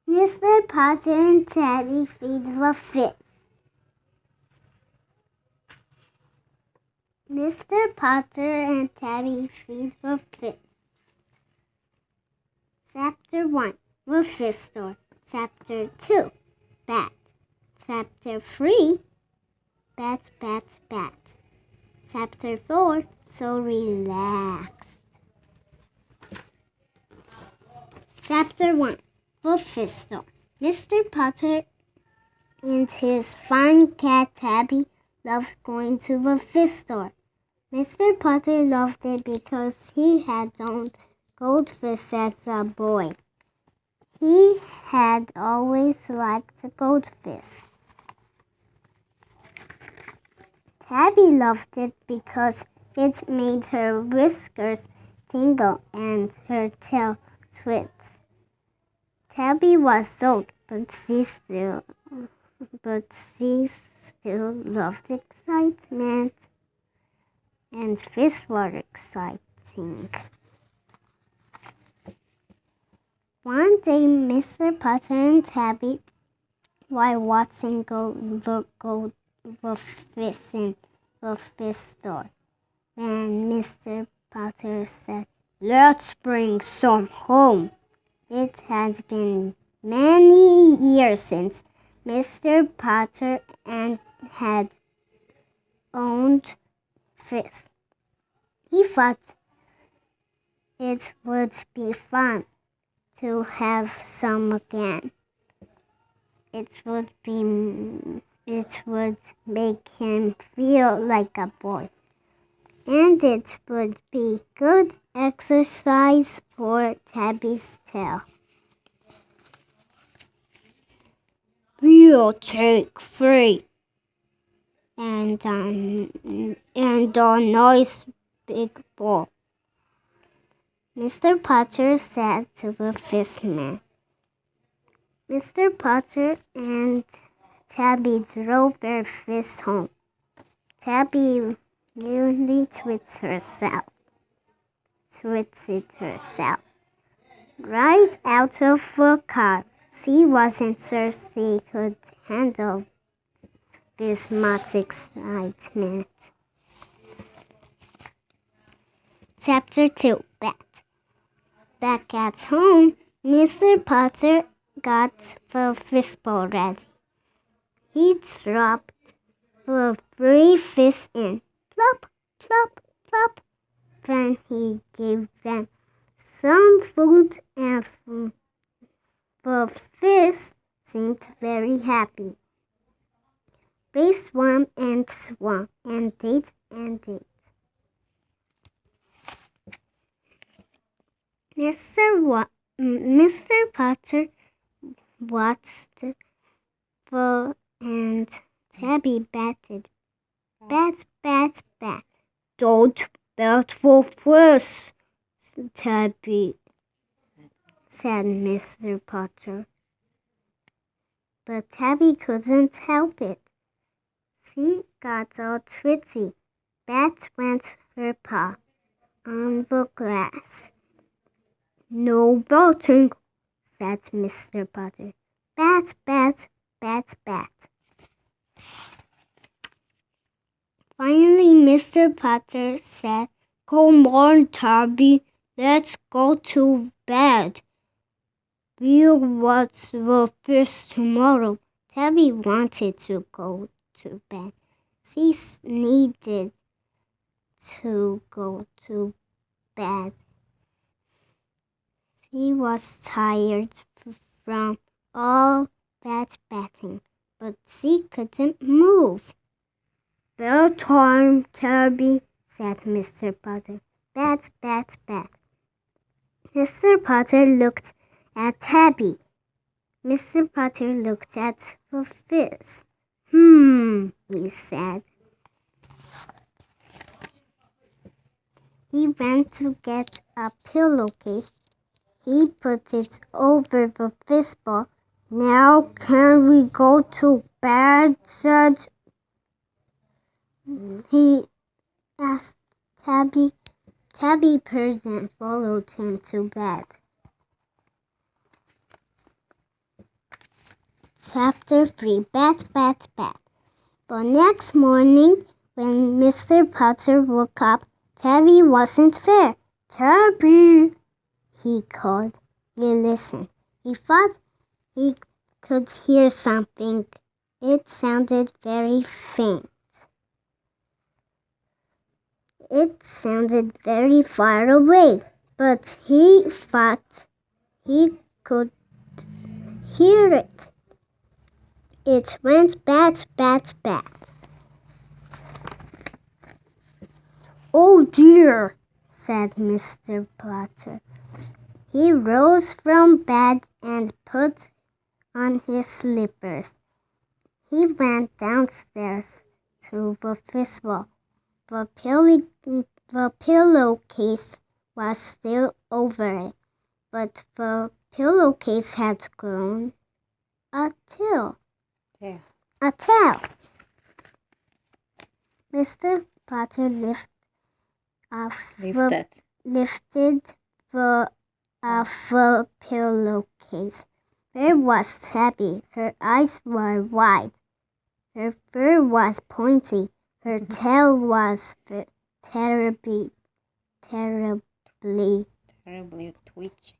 Mr. Putter and Tabby feed the fish. Mr. Putter and Tabby feed the fish. Chapter 1, The Fish Store. Chapter 2, Bat. Chapter 3, Bat, Bat, Bat. Chapter 4, So Relaxed. Chapter 1, The Fish Store. Mr. Putter and his fun cat Tabby loves going to the fish store. Mr. Putter loved it because he had owned goldfish as a boy. He had always liked goldfish. Tabby loved it because it made her whiskers tingle and her tail twitch. Tabby was old, but she still loved excitement, and fish were exciting. One day, Mr. Putter and Tabby were watching the fish in the fish store. Then Mr. Putter said, "Let's bring some home." It had been many years since Mr. Putter had owned fish. He thought it would be fun to have some again. It would make him feel like a boy, and it would be good exercise for Tabby's tail. "We'll take 3 and a nice big ball," Mr. Putter said to the fishman. Mr. Putter and Tabby drove their fish home. Tabby nearly twisted herself right out of the car. She wasn't sure she could handle this much excitement. Chapter 2, Bat. Back at home, Mr. Putter got the fishbowl ready. He dropped the 3 fish in. Plop, plop, plop. Then he gave them some food, and the fish seemed very happy. They swam and ate and ate. Mr. Putter watched and Tabby batted. Bat, bat, bat. "Don't bat for fish," Tabby said Mr. Putter. But Tabby couldn't help it. She got all twitchy. Bat went her paw on the grass. "No batting," said Mr. Putter. "Bat, bat, bat, bat." Finally, Mr. Putter said, "Come on, Tabby, let's go to bed. We'll watch the fish tomorrow." Tabby wanted to go to bed. She needed to go to bed. She was tired from all that batting, but she couldn't move. "Bedtime, Tabby," said Mr. Putter. "Bat, bat, bat." Mr. Putter looked at Tabby. Mr. Putter looked at the fish. He said. He went to get a pillowcase. He put it over the fishbowl. "Now can we go to bed?" he asked Tabby. Tabby purred and followed him to bed. Chapter 3 Bat, Bat, Bat. But next morning, when Mr. Putter woke up, Tabby wasn't there. Tabby, he called. He listened. He thought he could hear something. It sounded very faint. It sounded very far away, but he thought he could hear it. It went bat, bat, bat. Oh dear, said Mr. Putter. He rose from bed and put on his slippers. He went downstairs to the fishbowl. The pillowcase was still over it, but the pillowcase had grown a tail. Yeah. A tail. Mr. Putter lifted the pillowcase. There was Tabby. Her eyes were wide. Her fur was pointy. Her tail was terribly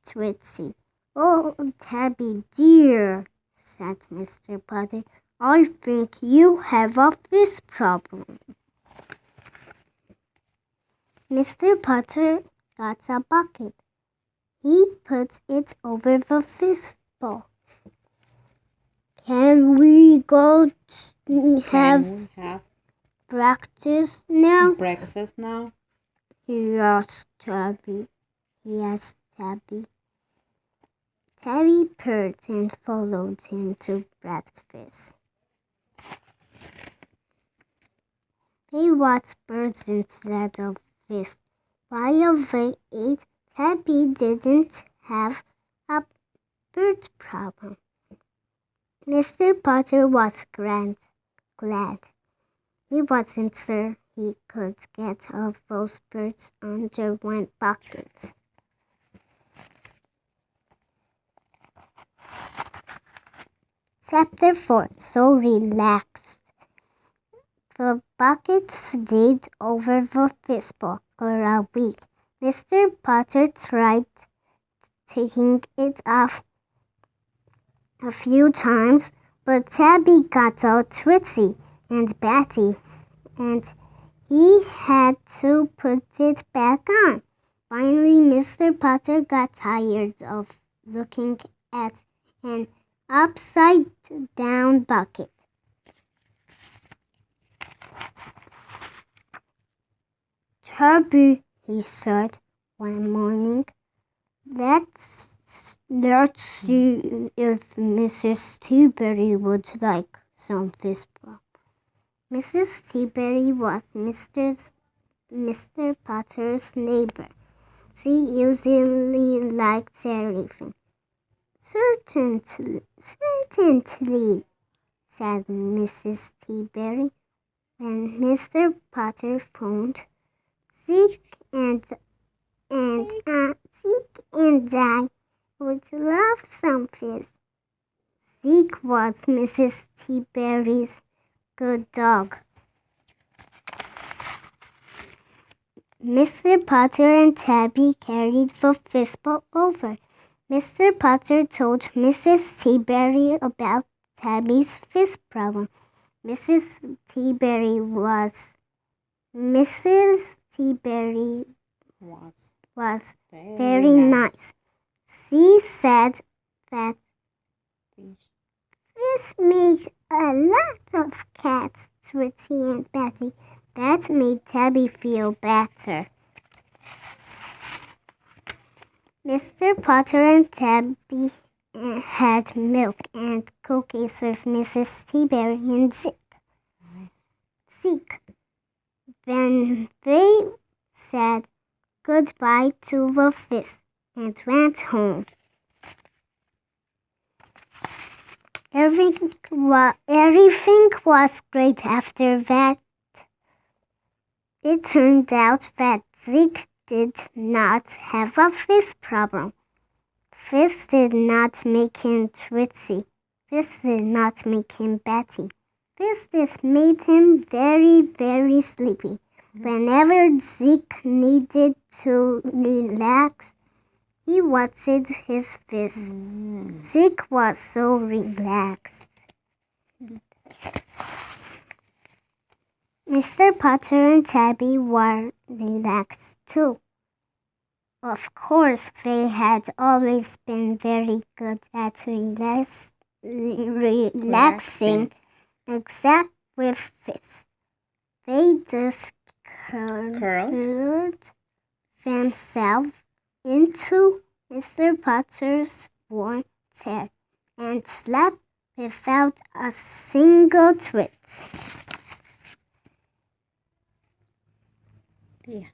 twitchy. Oh, Tabby dear, said Mr. Putter, I think you have a fish problem. Mr. Putter got a bucket. He put it over the fish bowl. Can we go have breakfast now? Breakfast now? He asked Tabby. Tabby purred and followed him to breakfast. They watched birds instead of fish. While they ate, Tabby didn't have a bird problem. Mr. Putter was glad. He wasn't sure he could get all those birds under one bucket. Chapter 4 So relaxed. The bucket stayed over the fishbowl for a week. Mr. Putter tried taking it off a few times, but Tabby got all twitchy and batty, and he had to put it back on. Finally, Mr. Putter got tired of looking at an upside-down bucket. Tabby, he said one morning, let's see if Mrs. Teaberry would like some fish broth. Mrs. Teaberry was Mr. Putter's neighbor. She usually liked everything. Certainly, said Mrs. Teaberry. When Mr. Putter phoned, Zeke and I would love some fish. Zeke was Mrs. Teaberry's good dog. Mr. Putter and Tabby carried the fishbowl over. Mr. Putter told Mrs. Teaberry about Tabby's fish problem. Mrs. Teaberry was very nice. She said that fish made a lot of cats twitchy and batty. That made Tabby feel better. Mr. Putter and Tabby had milk and cookies with Mrs. Teaberry and Zeke. Then they said goodbye to the fish and went home. Everything was great after that. It turned out that Zeke did not have a fish problem. Fish did not make him twitchy. This did not make him batty. This just made him very, very sleepy. Whenever Zeke needed to relax, he watched his fist. Zeke was so relaxed. Mr. Putter and Tabby were relaxed too. Of course, they had always been very good at relaxing, except with this. They just curled themselves into Mr. Potter's warm chair and slept without a single twitch. Yeah.